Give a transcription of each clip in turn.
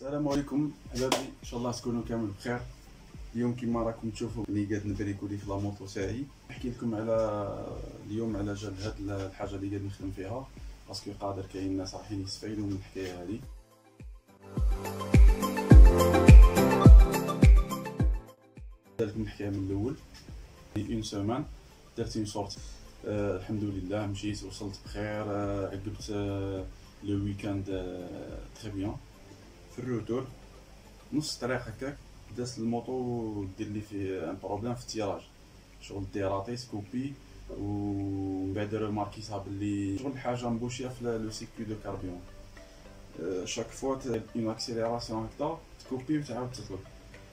السلام عليكم حبابي، ان شاء الله تكونوا كامل بخير. اليوم كما راكم تشوفوا اللي قاعد نبريكولي في لاموطو تاعي. نحكي لكم على اليوم على جال هاد الحاجه اللي قاعد نخدم فيها، باسكو قادر كاين ناس رايحين يستفيدوا من الحكايه هذه. لكم الحكايه من الاول. اون سيمان درت اون سورتي، الحمد لله مشيت وصلت بخير. عقبت لو ويكاند تري بيان. في الروتور نص الطريق هكاك داز الموطو دير لي فيه ان بروبليم في التيراج، شغل ديراطيت كوبي، ومن بعد رماركيتها بلي شغل حاجه مبوشيه في لو سيكو دو كاربيون. شاك فوا اون اكسيليراسيون هكذا تكوبي وتعاود تطلق،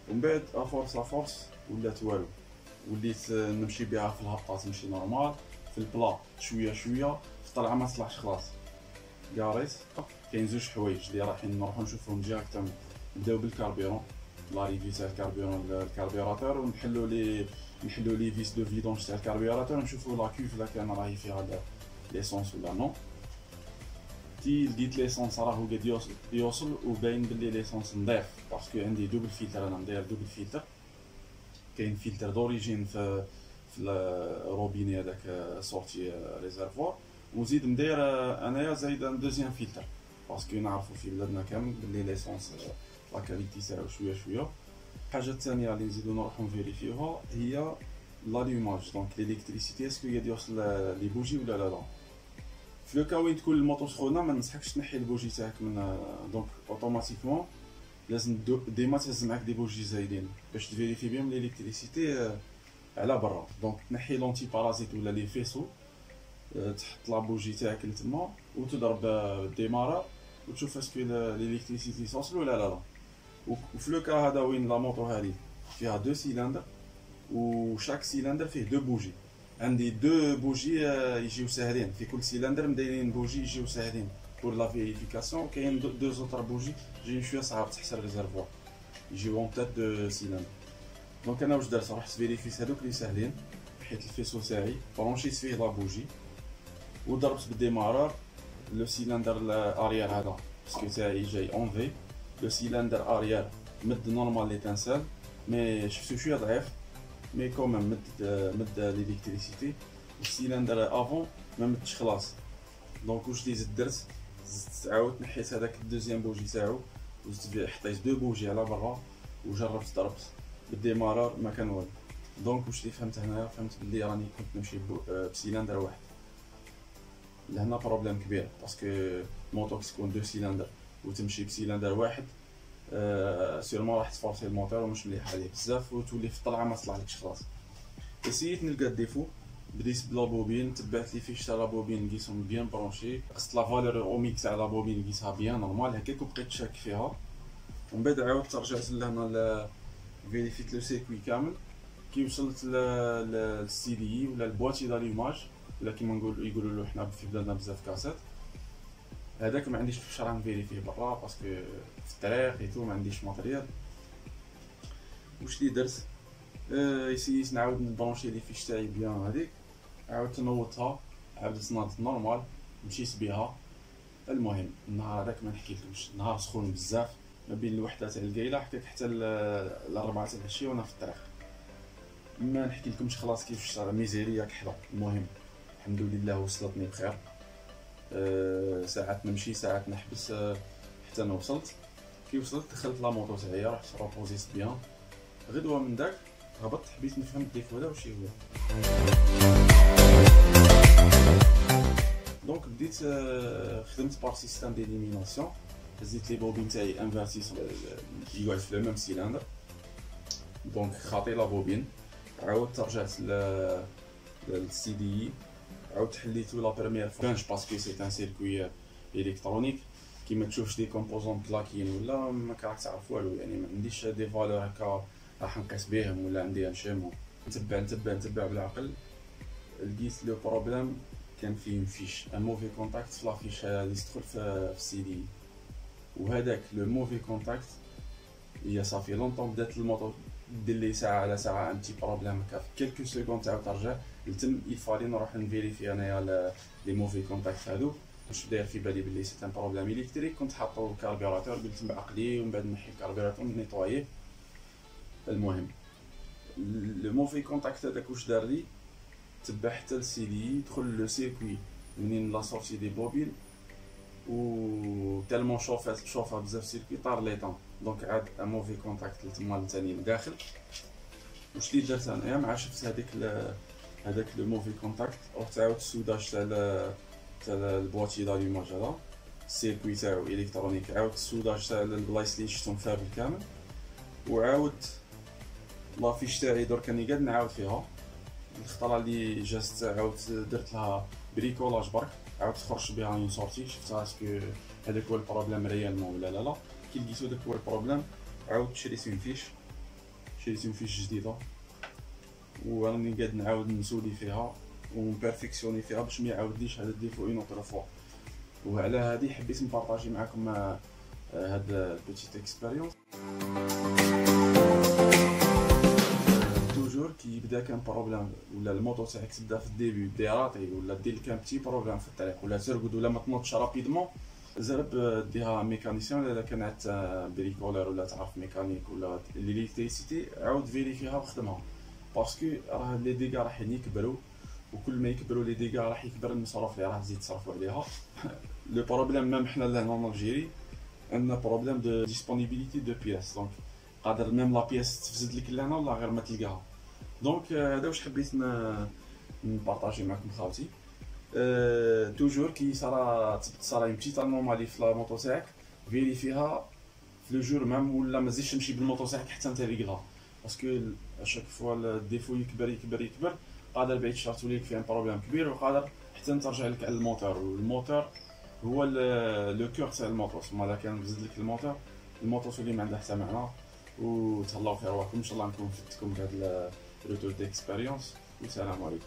ومن بعد افورس ولات والو. وليت نمشي بها في الهبطات تمشي نورمال، في البلا شويه شويه، في الطلعه ما تطلعش خلاص. قاريت كاين زوج حوايج اللي رايحين نروحو نشوفهم ديريكتومون. نبداو بالكاربيرون، لا ريفي تاع الكاربيرون الكاربيراتور، ونحلو لي فيس دو فيدونج تاع الكاربيراتور، ونشوفو لا كيف لا كان راهي فيها ليسونس ولا نو. كي لقيت ليسونس راهو قاعد يوصل وباين بلي ليسونس نظيف، باسكو عندي دوبل فلتر، انا مداير دوبل فلتر. كاين فلتر دوريجين في الروبيني هذاك سورتي ريزرفوار، وزيد مداير انايا زايد ان دوزيام فلتر، باسكو نعرفو في بلادنا كامل بلي ليسونس لا كاليتي تاعو شويه شويه. الحاجه الثانيه اللي نزيدو نروحو نفيريفيوها هي لاليوماج، دونك ليليكتريسيتي اسكو قاعد يوصل لي بوجي ولا لا. في لو كا وين تكون الموطو سخونه ما ننصحكش تنحي البوجي تاعك من دونك اوتوماتيكمون لازم ديما تهز معاك دي بوجي زايدين باش تفيريفي بهم ليليكتريسيتي على برا. دونك تنحي لونتي بارازيت ولا لي فيسو، تحط لا بوجي تاعك لتما وتضرب الديمارا وتشوف اسكو ليليكتريسيتي توصل ولا لا. وفي لو كا هذا وين لا موطو هذه فيها دو سيلندر، وشاك سيلندر فيه دو بوجي. عندي دو بوجي يجيو ساهلين في كل سيلندر، مدايرين بوجي يجيو ساهلين بور لا فيريفيكاسيون. كاين دو زوطر بوجي جايين شويه صعاب تحت الريزرفوار، يجيو اون تيت دو سيلندر. دونك انا واش درت، رحت فيريفيت هذوك اللي ساهلين، حيت الفيسو تاعي برونشيت فيه لا بوجي وضربت بالديمارور لو سيلندر الاريير هذا، باسكو تاعي جاي اون في. لو سيلندر اريير مد نورمال ليتانسال، مي شفتو شويه ضعيف، مي كومام مد ليليكتريسيتي. والسيلندر افون ما مدش خلاص. دونك واش اللي درت، زدت عاود نحيت هذاك الدوزيام بوجي تاعو، وزدت حطيت دو بوجي على برا، وجربت ضربت بالديمارور ما كان والو. دونك واش اللي فهمت هنايا، فهمت بلي راني كنت نمشي بسيلندر واحد. لهنا بروبليم كبير، باسكو موطوك تكون دو سيلندر وتمشي بسيلندر واحد، سيرمون راح تفورسي الموتور ومش مليح عليه بزاف، وتولي في الطلعه ما طلعلكش خلاص. اسيت نلقى الديفو، بديت بلا بوبين، تبعت لي فيش تاع لا بوبين لقيتهم بيان برونشي، قصت لا فالور اوميك تاع لا بوبين لقيتها بيان نورمال هكاك، وبقيت شاك فيها. ومن بعد عاودت رجعت لهنا فيريفيت لو سيكوي كامل. كي وصلت للسي دي ولا البواتي داليوماج، ولا كيما يقولوا له حنا في بلادنا بزاف كاسات، هذاك ما عنديش فاش راه نفيريفيه برا، باسكو في الطريق ايتو ما عنديش ماتريال. واش اللي درت، يسيت نعاود نبرونشي لي فيش تاعي بيان هذيك، عاودت نوضتها، عاودت ناضت نورمال، مشيت بها. المهم النهار هذاك ما نحكيلكمش، نهار سخون بزاف، ما بين الوحده تاع القايله حتى الاربعه تاع العشيه وانا في الطريق. ما نحكيلكمش خلاص كيفاش صار ميزيريا كحله. المهم الحمد لله وصلتني بخير. ساعات نمشي ساعات نحبس حتى انا وصلت. كي وصلت دخلت لا موطو تاعي، رحت روبوزيت بيان. غدوه من داك هبطت، حبيت نفهم الديفو هذا واش هو. دونك بديت خدمت بار سيستيم ديليميناسيون، هزيت لي بوبين تاعي انفيرتي يقعد في لو ميم سيلندر. دونك خاطي لا بوبين، عاودت رجعت للسي دي، عاودت حليتو لا بريمير فوا باسكو سي ان سيركوي الكترونيك. كيما تشوفش دي كومبوزون كلاكين ولا ما كراك تعرف والو، يعني ما عنديش دي فالور هكا راح نقيس بهم ولا عندي ان شيمون. نتبع بالعقل، لقيت لو بروبليم كان فيه فيش ان موفي كونتاكت في لافيش اللي تدخل في السي دي، وهذاك لو موفي كونتاكت هي صافي لونطون بدات الموطو دير لي ساعه على ساعه ان تي بروبليم هكا، في كيلكو سكوند تعاود ترجع لتم. يفالي نروح نفيريفي انايا لي موفي كونتاكت هادو، واش داير في بالي بلي سي ان بروبليم الكتريك، كنت حاطو الكاربيراتور، قلت بعقلي ومن بعد نحي الكاربيراتور نيطواييه. المهم لو موفي كونتاكت هذاك واش دار لي، تبع حتى لسيدي دخل لو سيركوي منين لا سورتي دي بوبين، و تالمون شوفها بزاف سيركوي طار ليطون، دونك عاد ان موفي كونتاكت تما ثاني لداخل. واش اللي درت انايا مع شفت هذاك لو موفي كونتاكت، رحت عاود السوداج تاع البواتي داليماج هذا السيركوي تاعو الكترونيك، عاود السوداج تاع البلايص اللي شفتهم فابل كامل، وعاود لافيش تاعي درك راني قاعد نعاود فيها. الخطره اللي جازت عاود درت لها بريكولاج برك، عاود خرجت بها اون سورتي، شفتها اسكو هذاك هو البروبليم ريالمون ولا لا. كي لقيتو داك هو البروبليم عاود شريت اون فيش جديده، وراني قاعد نعاود نسولي فيها ونبيرفيكسيوني فيها باش ما يعاودليش هذا الديفو اون اوتر فوا. وعلى هذه حبيت نبارطاجي معكم هاد البيتيت اكسبيريونس. توجور كي يبدا كان بروبليم ولا الموطو تاعك تبدا في الديبي ديراتي، ولا دير كان بتي بروبليم في الطريق، ولا ترقد ولا ما تنوضش رابيدمون، زرب ديها ميكانيسيان ولا كان عاد بريكولر ولا تعرف ميكانيك ولا ليليكتريسيتي، عاود فيريفيها وخدمها، باسكو راه لي ديغا راح يكبروا، وكل ما يكبروا لي ديغا راح يكبر المصروف اللي راح تزيد تصرفوا عليها. لو بروبليم ميم حنا لهنا الجيري عندنا بروبليم دو ديسپونيبيليتي دو بياس، دونك قادر ميم لا بياس تفزد لك لهنا ولا غير ما تلقاها. دونك هذا واش حبيت نبارطاجي معكم خاوتي. توجور كي صرا اون بتيت انومالي في لا موطو تاعك، فيريفيها في لو جور ميم، ولا ما تزيدش تمشي بالموطو تاعك حتى انت ريغلها، باسكو اشاك فوا الديفو يكبر قادر بعيد شرط ليك فيه ان بروبليم كبير، وقادر حتى ترجع لك على الموتور، والموتور هو لو كور تاع الموتور. ثم اذا كان بزز لك الموتور تولي ما عنده حتى معنى. وتهلاو في رواحكم، ان شاء الله نكون فدتكم بهذا الروتور ديكسبيريونس، والسلام عليكم.